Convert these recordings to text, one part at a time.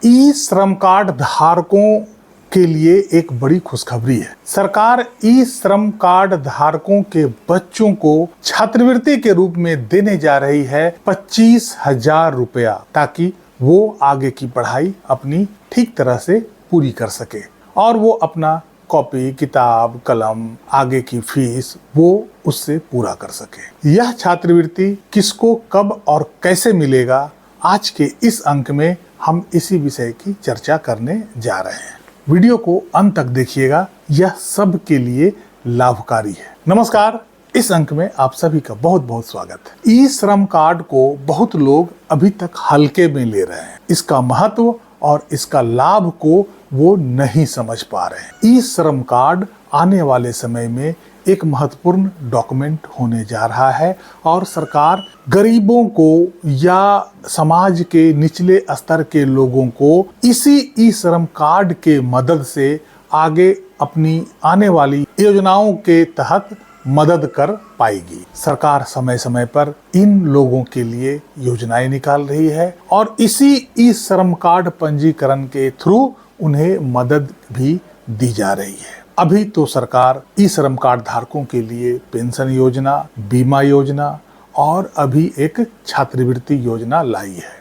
ई श्रम कार्ड धारकों के लिए एक बड़ी खुशखबरी है। सरकार ई श्रम कार्ड धारकों के बच्चों को छात्रवृत्ति के रूप में देने जा रही है 25,000 रुपया, ताकि वो आगे की पढ़ाई अपनी ठीक तरह से पूरी कर सके और वो अपना कॉपी, किताब, कलम, आगे की फीस वो उससे पूरा कर सके। यह छात्रवृत्ति किसको, कब और कैसे मिलेगा, आज के इस अंक में हम इसी विषय की चर्चा करने जा रहे हैं। वीडियो को अंत तक देखिएगा, यह सब के लिए लाभकारी है। नमस्कार, इस अंक में आप सभी का बहुत बहुत स्वागत है। ई श्रम कार्ड को बहुत लोग अभी तक हल्के में ले रहे हैं। इसका महत्व और इसका लाभ को वो नहीं समझ पा रहे हैं। ई श्रम कार्ड आने वाले समय में एक महत्वपूर्ण डॉक्यूमेंट होने जा रहा है और सरकार गरीबों को या समाज के निचले स्तर के लोगों को इसी ई श्रम कार्ड के मदद से आगे अपनी आने वाली योजनाओं के तहत मदद कर पाएगी। सरकार समय समय पर इन लोगों के लिए योजनाएं निकाल रही है और इसी ई श्रम कार्ड पंजीकरण के थ्रू उन्हें मदद भी दी जा रही है। अभी तो सरकार ई श्रम कार्ड धारकों के लिए पेंशन योजना, बीमा योजना और अभी एक छात्रवृत्ति योजना लाई है।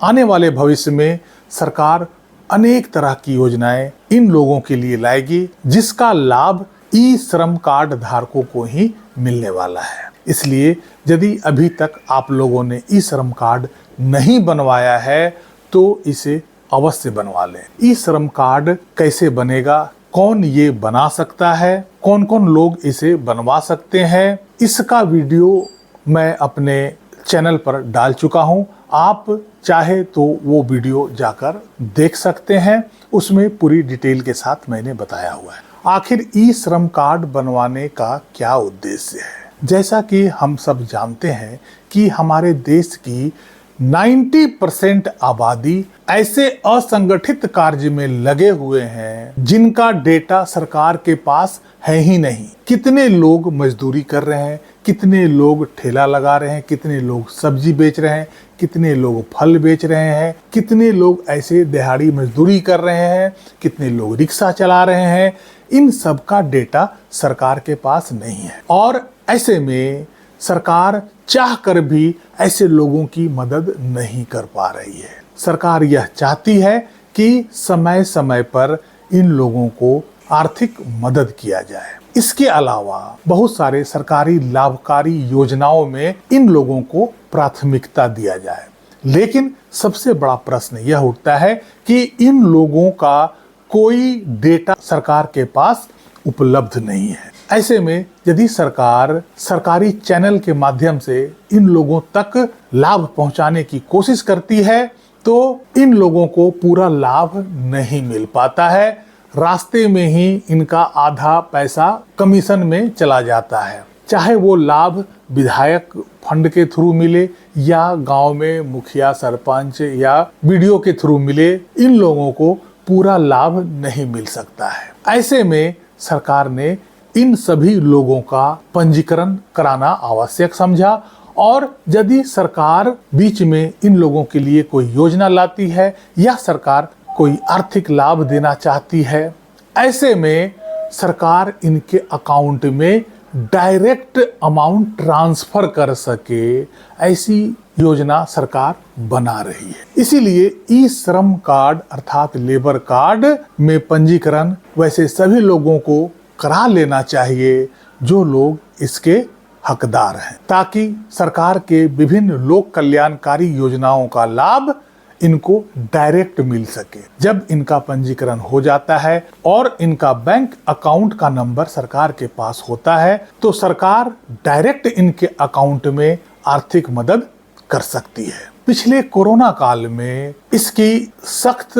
आने वाले भविष्य में सरकार अनेक तरह की योजनाएं इन लोगों के लिए लाएगी, जिसका लाभ ई श्रम कार्ड धारकों को ही मिलने वाला है। इसलिए यदि अभी तक आप लोगों ने ई श्रम कार्ड नहीं बनवाया है तो इसे अवश्य बनवा लें। ई श्रम कार्ड कैसे बनेगा, कौन ये बना सकता है, कौन कौन लोग इसे बनवा सकते हैं, इसका वीडियो मैं अपने चैनल पर डाल चुका हूँ। आप चाहे तो वो वीडियो जाकर देख सकते हैं, उसमें पूरी डिटेल के साथ मैंने बताया हुआ है। आखिर ई श्रम कार्ड बनवाने का क्या उद्देश्य है? जैसा कि हम सब जानते हैं कि हमारे देश की 90% आबादी ऐसे असंगठित कार्य में लगे हुए हैं जिनका डेटा सरकार के पास है ही नहीं। कितने लोग मजदूरी कर रहे हैं, कितने लोग ठेला लगा रहे हैं, कितने लोग सब्जी बेच रहे हैं, कितने लोग फल बेच रहे हैं, कितने लोग ऐसे दिहाड़ी मजदूरी कर रहे हैं, कितने लोग रिक्शा चला रहे हैं। इन सब का डेटा सरकार के पास नहीं है और ऐसे में सरकार चाह कर भी ऐसे लोगों की मदद नहीं कर पा रही है। सरकार यह चाहती है कि समय समय पर इन लोगों को आर्थिक मदद किया जाए। इसके अलावा बहुत सारे सरकारी लाभकारी योजनाओं में इन लोगों को प्राथमिकता दिया जाए। लेकिन सबसे बड़ा प्रश्न यह उठता है कि इन लोगों का कोई डेटा सरकार के पास उपलब्ध नहीं है। ऐसे में यदि सरकार सरकारी चैनल के माध्यम से इन लोगों तक लाभ पहुंचाने की कोशिश करती है तो इन लोगों को पूरा लाभ नहीं मिल पाता है। रास्ते में ही इनका आधा पैसा कमीशन में चला जाता है। चाहे वो लाभ विधायक फंड के थ्रू मिले या गांव में मुखिया, सरपंच या बीडीओ के थ्रू मिले, इन लोगों को पूरा लाभ नहीं मिल सकता है। ऐसे में सरकार ने इन सभी लोगों का पंजीकरण कराना आवश्यक समझा और यदि सरकार बीच में इन लोगों के लिए कोई योजना लाती है या सरकार कोई आर्थिक लाभ देना चाहती है, ऐसे में सरकार इनके अकाउंट में डायरेक्ट अमाउंट ट्रांसफर कर सके, ऐसी योजना सरकार बना रही है। इसीलिए ई श्रम कार्ड अर्थात लेबर कार्ड में पंजीकरण वैसे सभी लोगों को करा लेना चाहिए जो लोग इसके हकदार हैं, ताकि सरकार के विभिन्न लोक कल्याणकारी योजनाओं का लाभ इनको डायरेक्ट मिल सके। जब इनका पंजीकरण हो जाता है और इनका बैंक अकाउंट का नंबर सरकार के पास होता है तो सरकार डायरेक्ट इनके अकाउंट में आर्थिक मदद कर सकती है। पिछले कोरोना काल में इसकी सख्त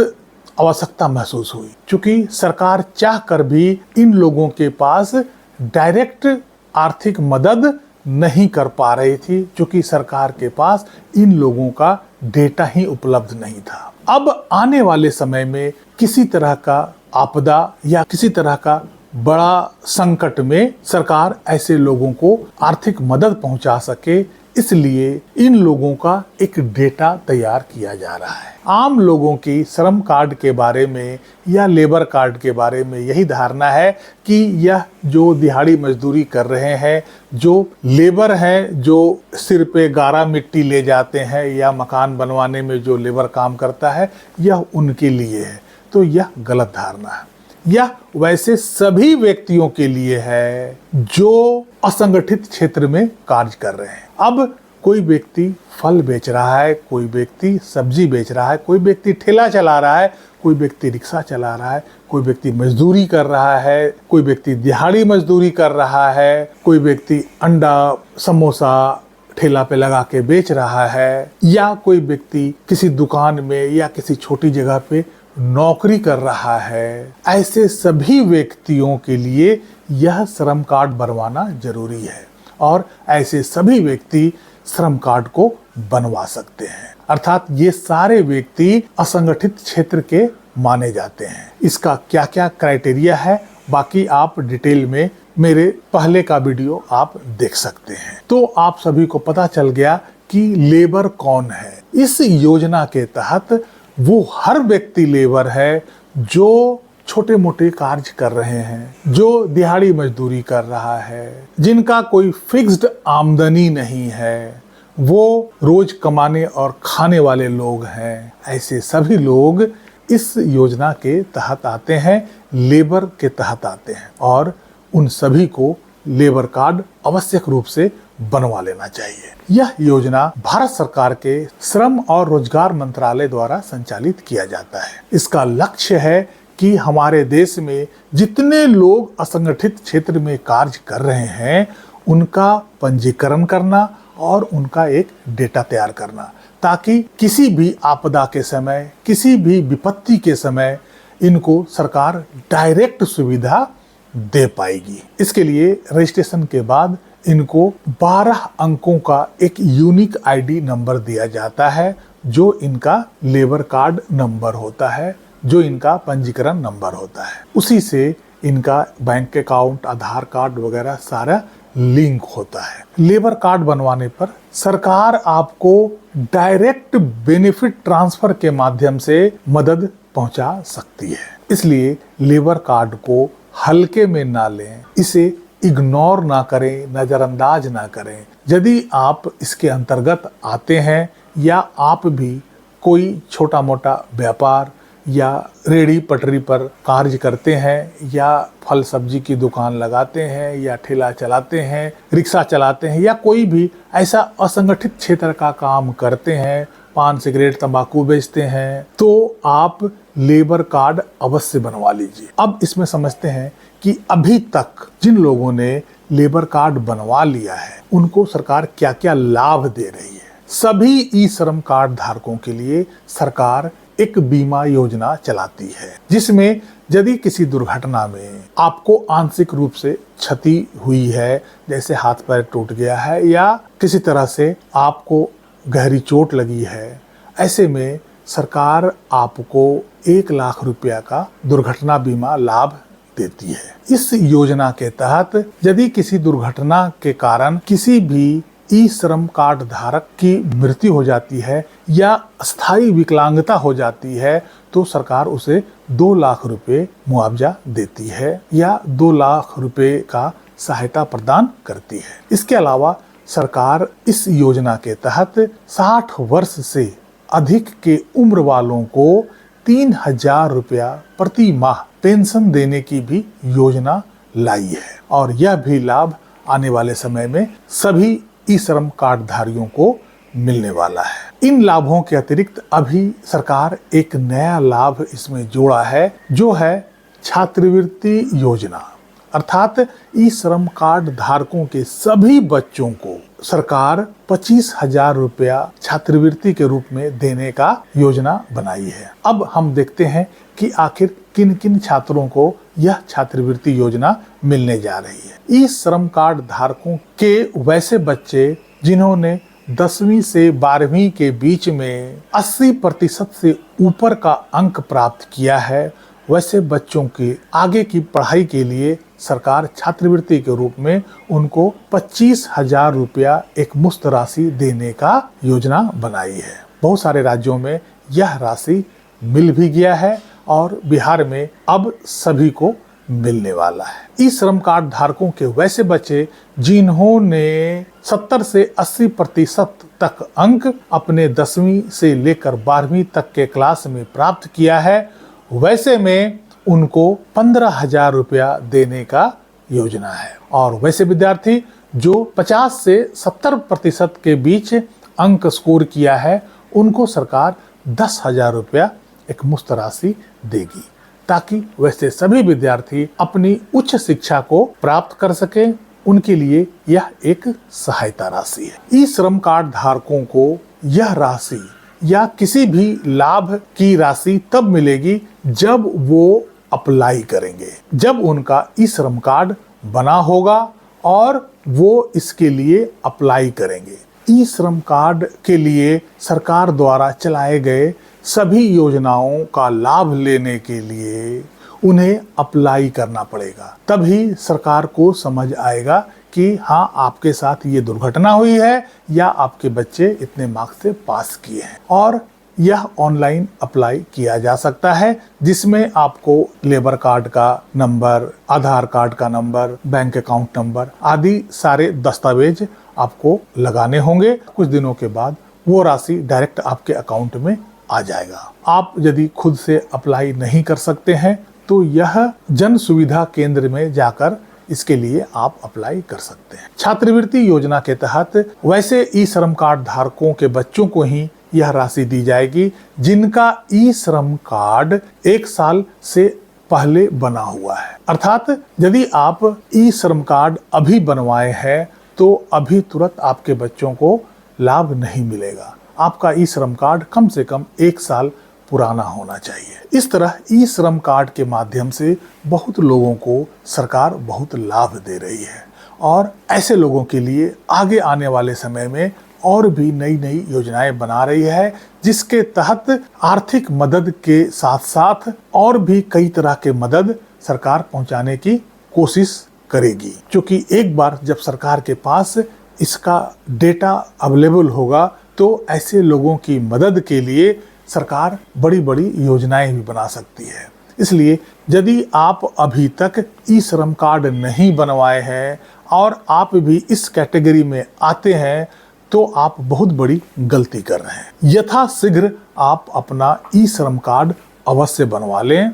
आवश्यकता महसूस हुई, क्योंकि सरकार चाह कर भी इन लोगों के पास डायरेक्ट आर्थिक मदद नहीं कर पा रही थी, क्योंकि सरकार के पास इन लोगों का डेटा ही उपलब्ध नहीं था। अब आने वाले समय में किसी तरह का आपदा या किसी तरह का बड़ा संकट में सरकार ऐसे लोगों को आर्थिक मदद पहुंचा सके, इसलिए इन लोगों का एक डेटा तैयार किया जा रहा है। आम लोगों की श्रम कार्ड के बारे में या लेबर कार्ड के बारे में यही धारणा है कि यह जो दिहाड़ी मजदूरी कर रहे हैं, जो लेबर है, जो सिर पे गारा मिट्टी ले जाते हैं या मकान बनवाने में जो लेबर काम करता है, यह उनके लिए है। तो यह गलत धारणा है। यह वैसे सभी व्यक्तियों के लिए है जो असंगठित क्षेत्र में कार्य कर रहे हैं। अब कोई व्यक्ति फल बेच रहा है, कोई व्यक्ति सब्जी बेच रहा है, कोई व्यक्ति ठेला चला रहा है, कोई व्यक्ति रिक्शा चला रहा है, कोई व्यक्ति मजदूरी कर रहा है, कोई व्यक्ति दिहाड़ी मजदूरी कर रहा है, कोई व्यक्ति अंडा समोसा ठेला पे लगा के बेच रहा है, या कोई व्यक्ति किसी दुकान में या किसी छोटी जगह पे नौकरी कर रहा है। ऐसे सभी व्यक्तियों के लिए यह श्रम कार्ड बनवाना जरूरी है और ऐसे सभी व्यक्ति श्रम कार्ड को बनवा सकते हैं। अर्थात ये सारे व्यक्ति असंगठित क्षेत्र के माने जाते हैं। इसका क्या क्या क्राइटेरिया है, बाकी आप डिटेल में मेरे पहले का वीडियो आप देख सकते हैं। तो आप सभी को पता चल गया कि लेबर कौन है। इस योजना के तहत वो हर व्यक्ति लेबर है जो छोटे मोटे कार्य कर रहे हैं, जो दिहाड़ी मजदूरी कर रहा है, जिनका कोई फिक्स्ड आमदनी नहीं है, वो रोज कमाने और खाने वाले लोग हैं। ऐसे सभी लोग इस योजना के तहत आते हैं, लेबर के तहत आते हैं और उन सभी को लेबर कार्ड आवश्यक रूप से बनवा लेना चाहिए। यह योजना भारत सरकार के श्रम और रोजगार मंत्रालय द्वारा संचालित किया जाता है। इसका लक्ष्य है कि हमारे देश में जितने लोग असंगठित क्षेत्र में कार्य कर रहे हैं उनका पंजीकरण करना और उनका एक डेटा तैयार करना, ताकि किसी भी आपदा के समय, किसी भी विपत्ति के समय इनको सरकार डायरेक्ट सुविधा दे पाएगी। इसके लिए रजिस्ट्रेशन के बाद इनको 12 अंकों का एक यूनिक आईडी नंबर दिया जाता है, जो इनका लेबर कार्ड नंबर होता है, जो इनका पंजीकरण नंबर होता है। उसी से इनका बैंक अकाउंट, आधार कार्ड वगैरह सारा लिंक होता है। लेबर कार्ड बनवाने पर सरकार आपको डायरेक्ट बेनिफिट ट्रांसफर के माध्यम से मदद पहुंचा सकती है। इसलिए लेबर कार्ड को हल्के में ना लें, इसे इग्नोर ना करें, नजरअंदाज ना करें। यदि आप इसके अंतर्गत आते हैं या आप भी कोई छोटा मोटा व्यापार या रेड़ी पटरी पर कार्य करते हैं या फल सब्जी की दुकान लगाते हैं या ठेला चलाते हैं, रिक्शा चलाते हैं या कोई भी ऐसा असंगठित क्षेत्र का काम करते हैं, पान सिगरेट तंबाकू बेचते हैं, तो आप लेबर कार्ड अवश्य बनवा लीजिए। अब इसमें समझते हैं कि अभी तक जिन लोगों ने लेबर कार्ड बनवा लिया है उनको सरकार क्या क्या लाभ दे रही है। सभी ई श्रम कार्ड धारकों के लिए सरकार एक बीमा योजना चलाती है, जिसमें यदि किसी दुर्घटना में आपको आंशिक रूप से क्षति हुई है, जैसे हाथ पैर टूट गया है या किसी तरह से आपको गहरी चोट लगी है, ऐसे में सरकार आपको 1 लाख रुपया का दुर्घटना बीमा लाभ देती है। इस योजना के तहत यदि किसी दुर्घटना के कारण किसी भी ई श्रम कार्ड धारक की मृत्यु हो जाती है या स्थायी विकलांगता हो जाती है, तो सरकार उसे 2 लाख रुपए मुआवजा देती है या 2 लाख रुपए का सहायता प्रदान करती है। इसके अलावा सरकार इस योजना के तहत 60 वर्ष से अधिक के उम्र वालों को 3000 रुपया प्रति माह पेंशन देने की भी योजना लाई है और यह भी लाभ आने वाले समय में सभी ई श्रम कार्ड धारियों को मिलने वाला है। इन लाभों के अतिरिक्त अभी सरकार एक नया लाभ इसमें जोड़ा है, जो है छात्रवृत्ति योजना। अर्थात ई श्रम कार्ड धारकों के सभी बच्चों को सरकार 25,000 रुपया छात्रवृत्ति के रूप में देने का योजना बनाई है। अब हम देखते हैं कि आखिर किन किन छात्रों को यह छात्रवृत्ति योजना मिलने जा रही है। ई श्रम कार्ड धारकों के वैसे बच्चे जिन्होंने 10वीं से 12वीं के बीच में 80% से ऊपर का अंक प्राप्त किया है वैसे बच्चों के आगे की पढ़ाई के लिए सरकार छात्रवृत्ति के रूप में उनको 25,000 रुपया एक मुफ्त राशि देने का योजना बनाई है। बहुत सारे राज्यों में यह राशि मिल भी गया है और बिहार में अब सभी को मिलने वाला है। ई श्रम कार्ड धारकों के वैसे बच्चे जिन्होंने 70 से 80% तक अंक अपने 10वीं से लेकर 12वीं तक के क्लास में प्राप्त किया है, वैसे में उनको 15,000 रुपया देने का योजना है। और वैसे विद्यार्थी जो 50 से 70% के बीच अंक स्कोर किया है, उनको सरकार 10,000 रुपया एक मुफ्त राशि देगी, ताकि वैसे सभी विद्यार्थी अपनी उच्च शिक्षा को प्राप्त कर सके। उनके लिए यह एक सहायता राशि है। ई श्रम कार्ड धारकों को यह राशि या किसी भी लाभ की राशि तब मिलेगी जब वो अप्लाई करेंगे, जब उनका ई श्रम कार्ड बना होगा और वो इसके लिए अप्लाई करेंगे। ई श्रम कार्ड के लिए सरकार द्वारा चलाए गए सभी योजनाओं का लाभ लेने के लिए उन्हें अप्लाई करना पड़ेगा। तभी सरकार को समझ आएगा कि हाँ, आपके साथ ये दुर्घटना हुई है या आपके बच्चे इतने मार्क्स से पास किए हैं। और यह ऑनलाइन अप्लाई किया जा सकता है, जिसमें आपको लेबर कार्ड का नंबर, आधार कार्ड का नंबर, बैंक अकाउंट नंबर आदि सारे दस्तावेज आपको लगाने होंगे। कुछ दिनों के बाद वो राशि डायरेक्ट आपके अकाउंट में आ जाएगा। आप यदि खुद से अप्लाई नहीं कर सकते हैं तो यह जन सुविधा केंद्र में जाकर इसके लिए आप अप्लाई कर सकते हैं। छात्रवृत्ति योजना के तहत वैसे ई श्रम कार्ड धारकों के बच्चों को ही यह राशि दी जाएगी जिनका ई श्रम कार्ड 1 साल से पहले बना हुआ है। अर्थात यदि आप ई श्रम कार्ड अभी बनवाए हैं तो अभी तुरंत आपके बच्चों को लाभ नहीं मिलेगा। आपका ई श्रम कार्ड कम से कम 1 साल पुराना होना चाहिए। इस तरह ई श्रम कार्ड के माध्यम से बहुत लोगों को सरकार बहुत लाभ दे रही है और ऐसे लोगों के लिए आगे आने वाले समय में और भी नई नई योजनाएं बना रही है, जिसके तहत आर्थिक मदद के साथ साथ और भी कई तरह के मदद सरकार पहुंचाने की कोशिश करेगी। क्योंकि एक बार जब सरकार के पास इसका डेटा अवेलेबल होगा तो ऐसे लोगों की मदद के लिए सरकार बड़ी बड़ी योजनाएं भी बना सकती है। इसलिए यदि आप अभी तक ई श्रम कार्ड नहीं बनवाए हैं और आप भी इस कैटेगरी में आते हैं तो आप बहुत बड़ी गलती कर रहे हैं। यथाशीघ्र आप अपना ई श्रम कार्ड अवश्य बनवा लें,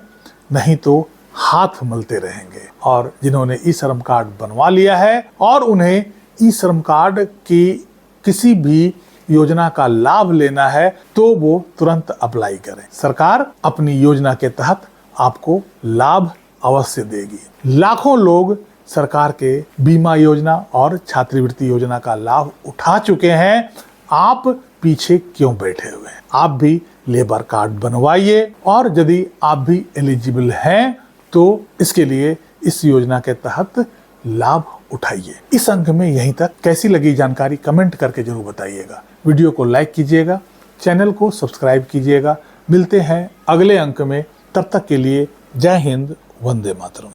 नहीं तो हाथ मलते रहेंगे। और जिन्होंने ई श्रम कार्ड बनवा लिया है और उन्हें ई श्रम कार्ड की किसी भी योजना का लाभ लेना है तो वो तुरंत अप्लाई करें। सरकार अपनी योजना के तहत आपको लाभ अवश्य देगी। लाखों लोग सरकार के बीमा योजना और छात्रवृत्ति योजना का लाभ उठा चुके हैं। आप पीछे क्यों बैठे हुए हैं? आप भी लेबर कार्ड बनवाइए और यदि आप भी एलिजिबल हैं तो इसके लिए इस योजना के तहत लाभ उठाइए। इस अंक में यहीं तक। कैसी लगी जानकारी कमेंट करके जरूर बताइएगा। वीडियो को लाइक कीजिएगा, चैनल को सब्सक्राइब कीजिएगा। मिलते हैं अगले अंक में, तब तक के लिए जय हिंद, वंदे मातरम।